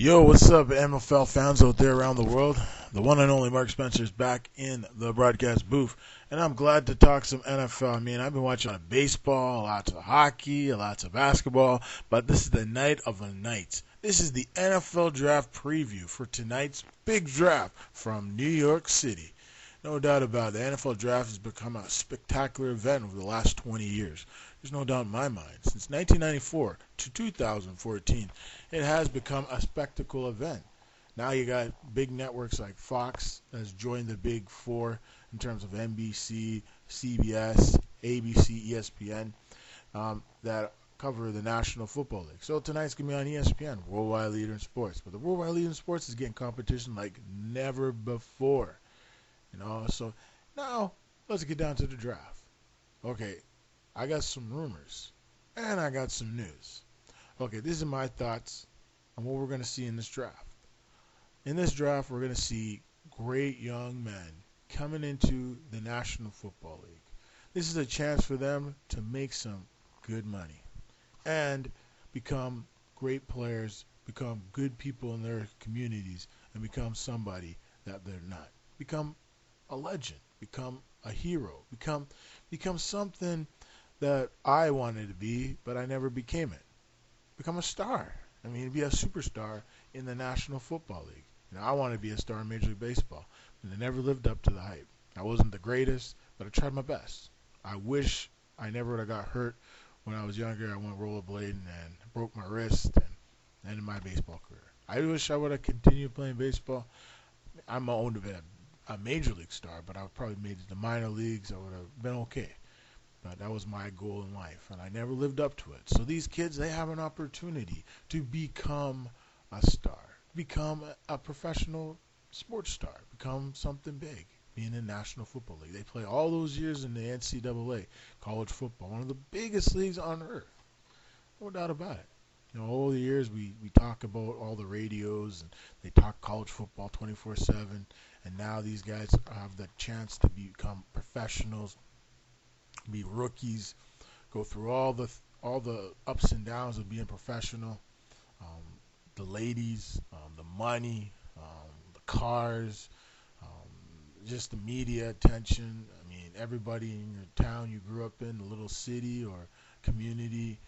Yo, what's up, MFL fans out there around the world? The one and only Mark Spencer is back in the broadcast booth, and I'm glad to talk some NFL. I mean, I've been watching a lot of baseball, lots of hockey, lots of basketball, but this is the night of the nights. This is the NFL draft preview for tonight's big draft from New York City. No doubt about it, the NFL draft has become a spectacular event over the last 20 years. There's no doubt in my mind. Since 1994 to 2014, it has become a spectacle event. Now you got big networks like Fox has joined the big four in terms of NBC, CBS, ABC, ESPN that cover the National Football League. So tonight's going to be on ESPN, Worldwide Leader in Sports. But the Worldwide Leader in Sports is getting competition like never before. So now let's get down to the draft. Okay, I got some rumors and I got some news. Okay, these are my thoughts on what we're going to see in this draft. In this draft, we're going to see great young men coming into the National Football League. This is a chance for them to make some good money and become great players, become good people in their communities, and become somebody that they're not. Become a legend, become a hero, become something that I wanted to be, but I never became it. Become a star. I mean, be a superstar in the National Football League. I wanted to be a star in Major League Baseball, and I never lived up to the hype. I wasn't the greatest, but I tried my best. I wish I never would have got hurt when I was younger. I went rollerblading and broke my wrist and ended my baseball career. I wish I would have continued playing baseball. I might own a major league star, but I would probably made it to the minor leagues. I would have been okay. But that was my goal in life, and I never lived up to it. So these kids, they have an opportunity to become a star, become a professional sports star, become something big, be in the National Football League. They play all those years in the NCAA, college football, one of the biggest leagues on earth. No doubt about it. All the years we talk about all the radios, and they talk college football 24/7, and now these guys have the chance to become professionals, be rookies, go through all the ups and downs of being professional, the ladies, the money, the cars, just the media attention. I mean, everybody in your town you grew up in, the little city or community,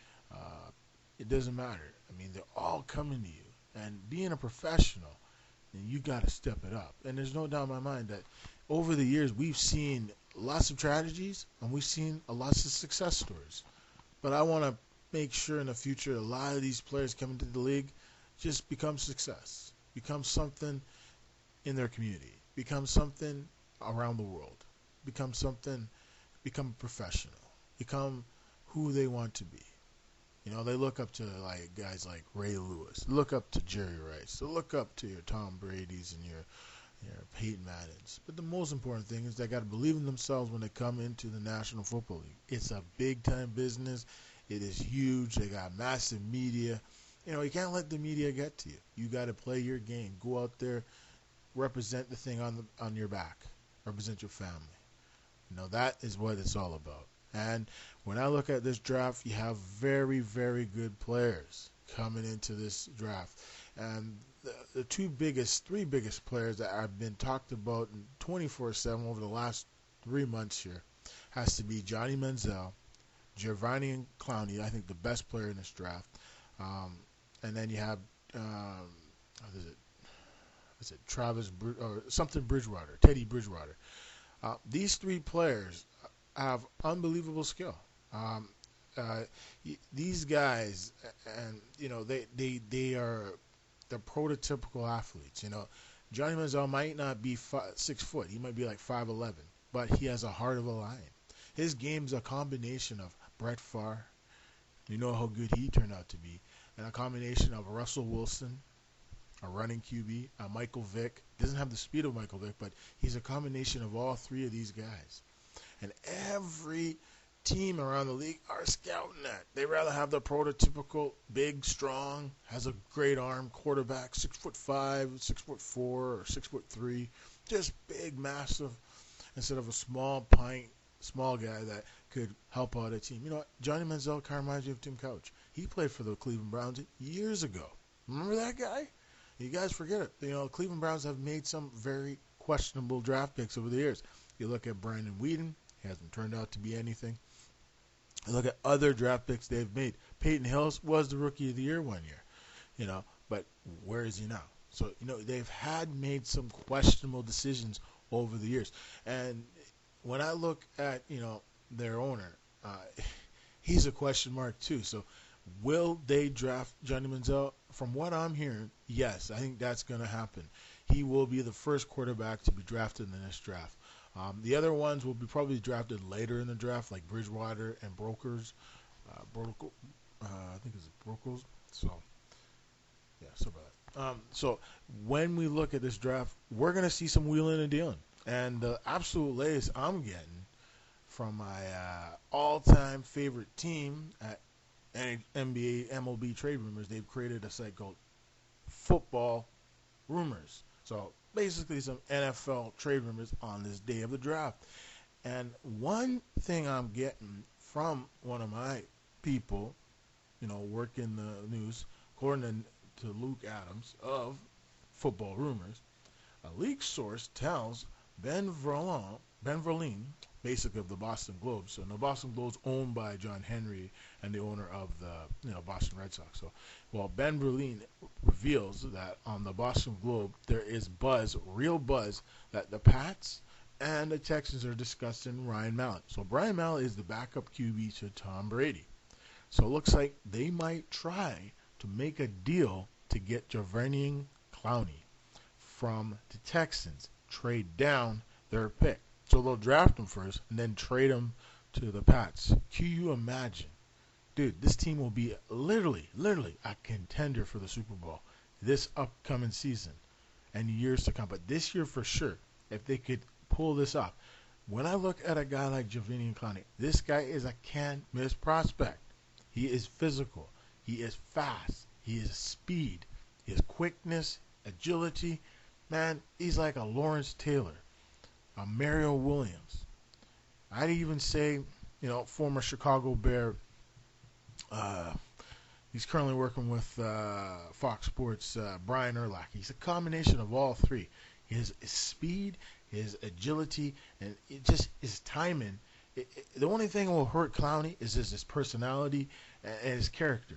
it doesn't matter. I mean, they're all coming to you. And being a professional, then you got to step it up. And there's no doubt in my mind that over the years we've seen lots of tragedies and we've seen lots of success stories. But I want to make sure in the future a lot of these players coming to the league just become success, become something in their community, become something around the world, become a professional, become who they want to be. They look up to guys like Ray Lewis, look up to Jerry Rice, they look up to your Tom Brady's and your Peyton Manning's. But the most important thing is they got to believe in themselves when they come into the National Football League. It's a big-time business. It is huge. They got massive media. You can't let the media get to you. You got to play your game. Go out there, represent the thing on your back, represent your family. That is what it's all about. And when I look at this draft, you have very, very good players coming into this draft. And the three biggest players that have been talked about 24/7 over the last 3 months here has to be Johnny Manziel, Giovanni Clowney, I think the best player in this draft, and then you have Teddy Bridgewater. These three players have unbelievable skill. These guys, and they're prototypical athletes. Johnny Manziel might not be 6 foot; he might be like 5'11", but he has a heart of a lion. His game's a combination of Brett Favre, how good he turned out to be, and a combination of Russell Wilson, a running QB, Michael Vick. Doesn't have the speed of Michael Vick, but he's a combination of all three of these guys. And every team around the league are scouting that. They rather have the prototypical big, strong, has a great arm quarterback, 6'5", 6'4", or 6'3", just big, massive, instead of a small guy that could help out a team. Johnny Manziel kind of reminds me of Tim Couch. He played for the Cleveland Browns years ago. Remember that guy? You guys forget it. Cleveland Browns have made some very questionable draft picks over the years. You look at Brandon Weeden, he hasn't turned out to be anything. You look at other draft picks they've made. Peyton Hillis was the rookie of the year one year, but where is he now? So, they've made some questionable decisions over the years. And when I look at, their owner, he's a question mark too. So will they draft Johnny Manziel? From what I'm hearing, yes, I think that's going to happen. He will be the first quarterback to be drafted in the next draft. The other ones will be probably drafted later in the draft, like Bridgewater and Brokers. I think it's Brokers. So, yeah, so about that. So when we look at this draft, we're going to see some wheeling and dealing. And the absolute latest I'm getting from my all-time favorite team at NBA MLB Trade Rumors, they've created a site called Football Rumors. So basically some NFL trade rumors on this day of the draft. And one thing I'm getting from one of my people, working the news, according to Luke Adams of Football Rumors, a leak source tells Ben Verlin, basically of the Boston Globe. So the Boston Globe's owned by John Henry and the owner of the Boston Red Sox. So, Ben Verlin reveals that on the Boston Globe there is real buzz, that the Pats and the Texans are discussing Ryan Mallett. So Brian Mallett is the backup QB to Tom Brady. So it looks like they might try to make a deal to get Jadeveon Clowney from the Texans, trade down their pick. So they'll draft him first and then trade him to the Pats. Can you imagine? Dude, this team will be literally a contender for the Super Bowl this upcoming season and years to come. But this year for sure, if they could pull this off. When I look at a guy like Jadeveon Clowney, this guy is a can't-miss prospect. He is physical. He is fast. He is speed. He has quickness, agility. Man, he's like a Lawrence Taylor, a Mario Williams. I'd even say, former Chicago Bear. He's currently working with Fox Sports, Brian Urlacher. He's a combination of all three. His speed, his agility, and his timing. The only thing that will hurt Clowney is his personality and his character.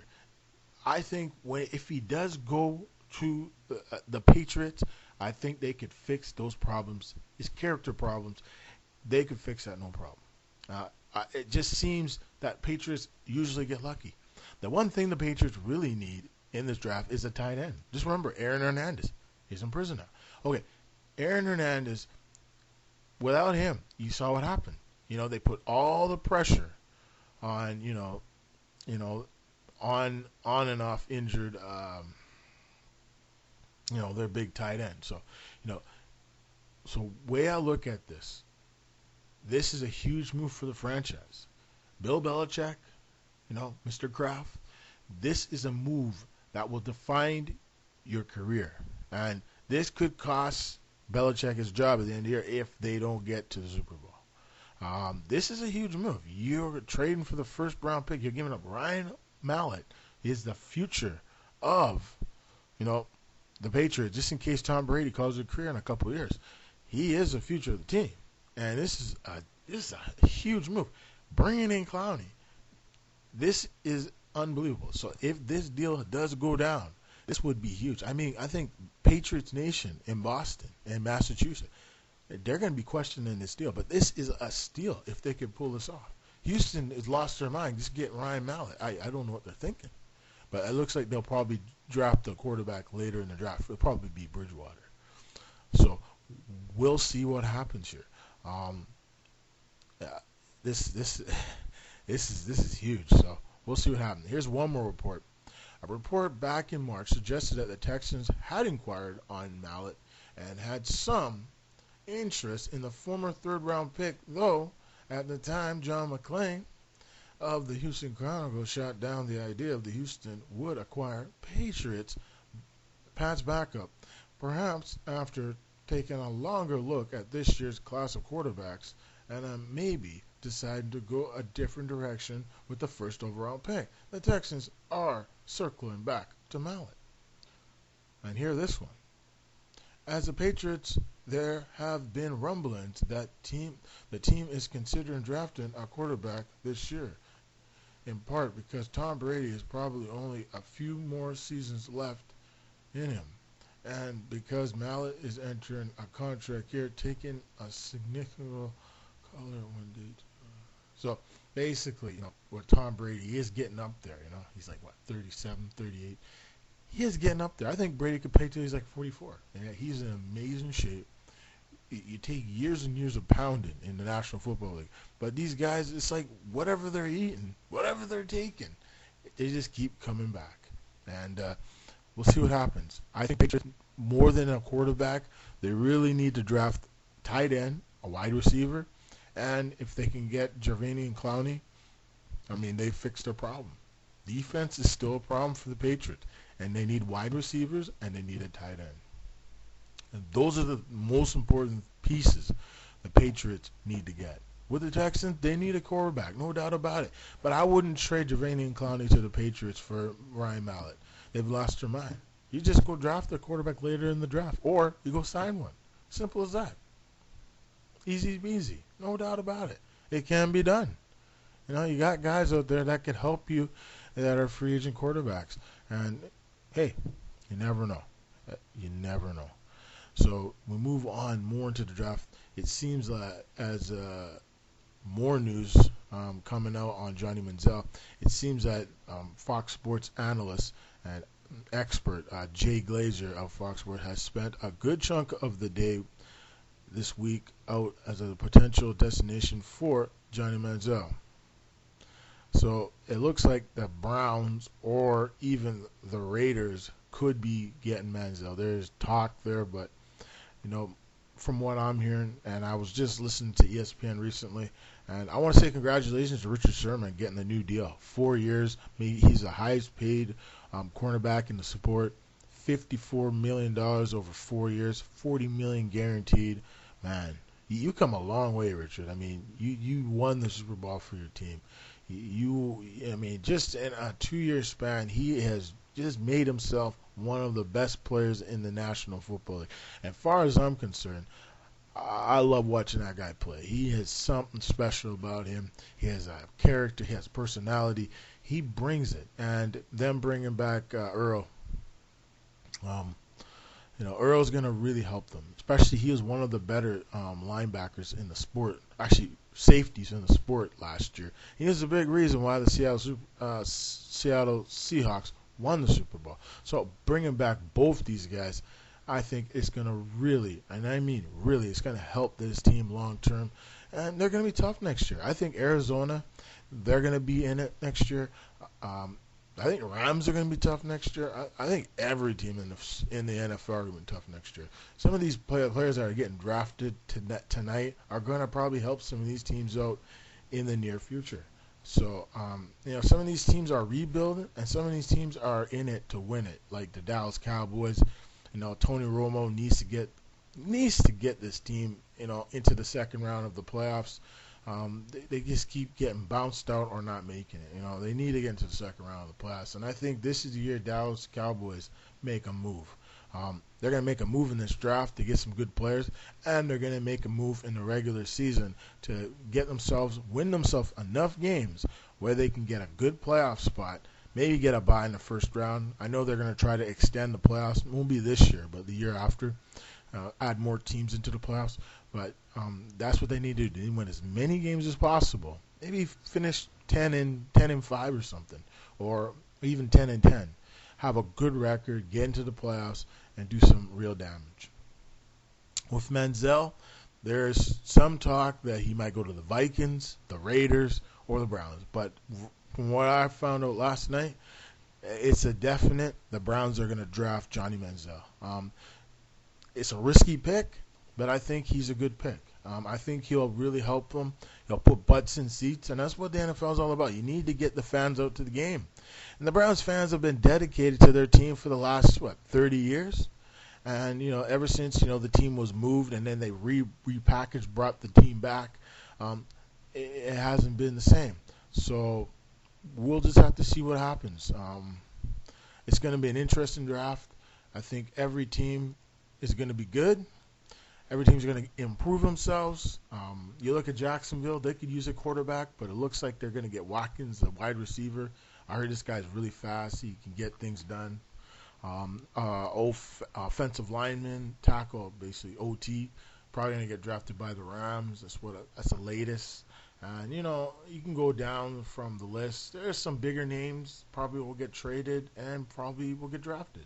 I think if he does go to the Patriots, I think they could fix those problems, his character problems. They could fix that, no problem. It just seems that Patriots usually get lucky. The one thing the Patriots really need in this draft is a tight end. Just remember, Aaron Hernandez. He's in prison now. Okay, Aaron Hernandez, without him, you saw what happened. They put all the pressure on, on and off injured, their big tight end. So, way I look at this is a huge move for the franchise. Bill Belichick, Mr. Kraft, this is a move that will define your career. And this could cost Belichick his job at the end of the year if they don't get to the Super Bowl. This is a huge move. You're trading for the first round pick. You're giving up Ryan Mallett. He is the future of, the Patriots, just in case Tom Brady calls it a career in a couple of years. He is the future of the team. And this is a huge move. Bringing in Clowney, this is unbelievable. So if this deal does go down, this would be huge. I mean, I think Patriots Nation in Boston and Massachusetts, they're going to be questioning this deal. But this is a steal if they can pull this off. Houston has lost their mind. Just get Ryan Mallett. I don't know what they're thinking. But it looks like they'll probably draft the quarterback later in the draft. It'll probably be Bridgewater. So we'll see what happens here. This is huge. So we'll see what happens. Here's one more report. A report back in March suggested that the Texans had inquired on Mallett and had some interest in the former third-round pick, though at the time John McClain of the Houston Chronicle shot down the idea of the Houston would acquire Pat's backup, perhaps after taking a longer look at this year's class of quarterbacks and maybe deciding to go a different direction with the first overall pick. The Texans are circling back to Mallett. And hear this one. As the Patriots, there have been rumblings that the team is considering drafting a quarterback this year, in part because Tom Brady is probably only a few more seasons left in him, and because Mallet is entering a contract year, taking a significant color one day. So basically, with Tom Brady, he is getting up there. He's like what, 37, 38. He is getting up there. I think Brady could play till he's like 44. And he's in amazing shape. You take years and years of pounding in the National Football League, but these guys, it's like whatever they're eating, whatever they're taking, they just keep coming back. And we'll see what happens. I think Patriots, more than a quarterback, they really need to draft tight end, a wide receiver, and if they can get Gervais and Clowney, they fixed their problem. Defense is still a problem for the Patriots, and they need wide receivers and they need a tight end. And those are the most important pieces the Patriots need to get. With the Texans, they need a quarterback, no doubt about it. But I wouldn't trade Gervais and Clowney to the Patriots for Ryan Mallett. They've lost their mind. You just go draft a quarterback later in the draft, or you go sign one. Simple as that. Easy peasy, no doubt about it. It can be done. You got guys out there that could help you that are free agent quarterbacks. And, hey, you never know. You never know. So we move on more into the draft. It seems like as more news coming out on Johnny Manziel, it seems that Fox Sports analyst and expert Jay Glazer of Fox Sports has spent a good chunk of the day this week out as a potential destination for Johnny Manziel. So it looks like the Browns or even the Raiders could be getting Manziel. There's talk there, but from what I'm hearing, and I was just listening to ESPN recently, and I want to say congratulations to Richard Sherman getting the new deal. 4 years. He's the highest paid cornerback in the sport. $54 million over 4 years. $40 million guaranteed. Man, you come a long way, Richard. You won the Super Bowl for your team. Just in a 2-year span, he has just made himself one of the best players in the National Football League. As far as I'm concerned, I love watching that guy play. He has something special about him. He has a character. He has personality. He brings it. And them bringing back Earl, Earl's going to really help them. Especially he was one of the better linebackers in the sport. Actually, safeties in the sport last year. He was a big reason why the Seattle Seahawks won the Super Bowl. So bringing back both these guys, I think it's going to really, and I mean really, it's going to help this team long term. And they're going to be tough next year. I think Arizona, they're going to be in it next year. I think Rams are going to be tough next year. I think every team in the NFL are going to be tough next year. Some of these players that are getting drafted tonight are going to probably help some of these teams out in the near future. So, some of these teams are rebuilding, and some of these teams are in it to win it, like the Dallas Cowboys. Tony Romo needs to get this team, into the second round of the playoffs. They just keep getting bounced out or not making it. They need to get into the second round of the playoffs, and I think this is the year Dallas Cowboys make a move. They're going to make a move in this draft to get some good players, and they're going to make a move in the regular season to win themselves enough games where they can get a good playoff spot, maybe get a bye in the first round. I know they're going to try to extend the playoffs. It won't be this year, but the year after, add more teams into the playoffs. But that's what they need to do. They win as many games as possible. Maybe finish 10-5 or something, or even 10-10. Have a good record, get into the playoffs, and do some real damage. With Manziel, there's some talk that he might go to the Vikings, the Raiders, or the Browns. But from what I found out last night, it's a definite the Browns are going to draft Johnny Manziel. It's a risky pick, but I think he's a good pick. I think he'll really help them. He'll put butts in seats, and that's what the NFL is all about. You need to get the fans out to the game. And the Browns fans have been dedicated to their team for the last, 30 years? And, ever since, the team was moved and then they repackaged, brought the team back, it hasn't been the same. So we'll just have to see what happens. It's going to be an interesting draft. I think every team is going to be good. Every team's going to improve themselves. You look at Jacksonville; they could use a quarterback, but it looks like they're going to get Watkins, the wide receiver. I heard this guy's really fast; he can get things done. Offensive lineman, tackle, basically OT, probably going to get drafted by the Rams. That's the latest. And you can go down from the list. There's some bigger names probably will get traded and probably will get drafted.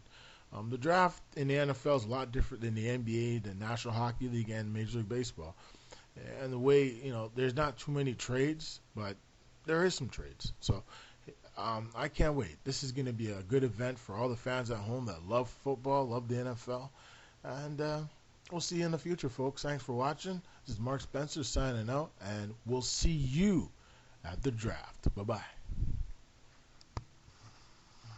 The draft in the NFL is a lot different than the NBA, the National Hockey League, and Major League Baseball. And the way, there's not too many trades, but there is some trades. So I can't wait. This is going to be a good event for all the fans at home that love football, love the NFL. And we'll see you in the future, folks. Thanks for watching. This is Mark Spencer signing out, and we'll see you at the draft. Bye-bye.